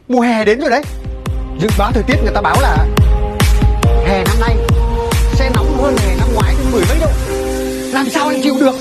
Mùa hè đến rồi đấy. Dự báo thời tiết người ta báo là hè năm nay sẽ nóng hơn hè năm ngoái đến 10 mấy độ. Làm sao anh chịu được?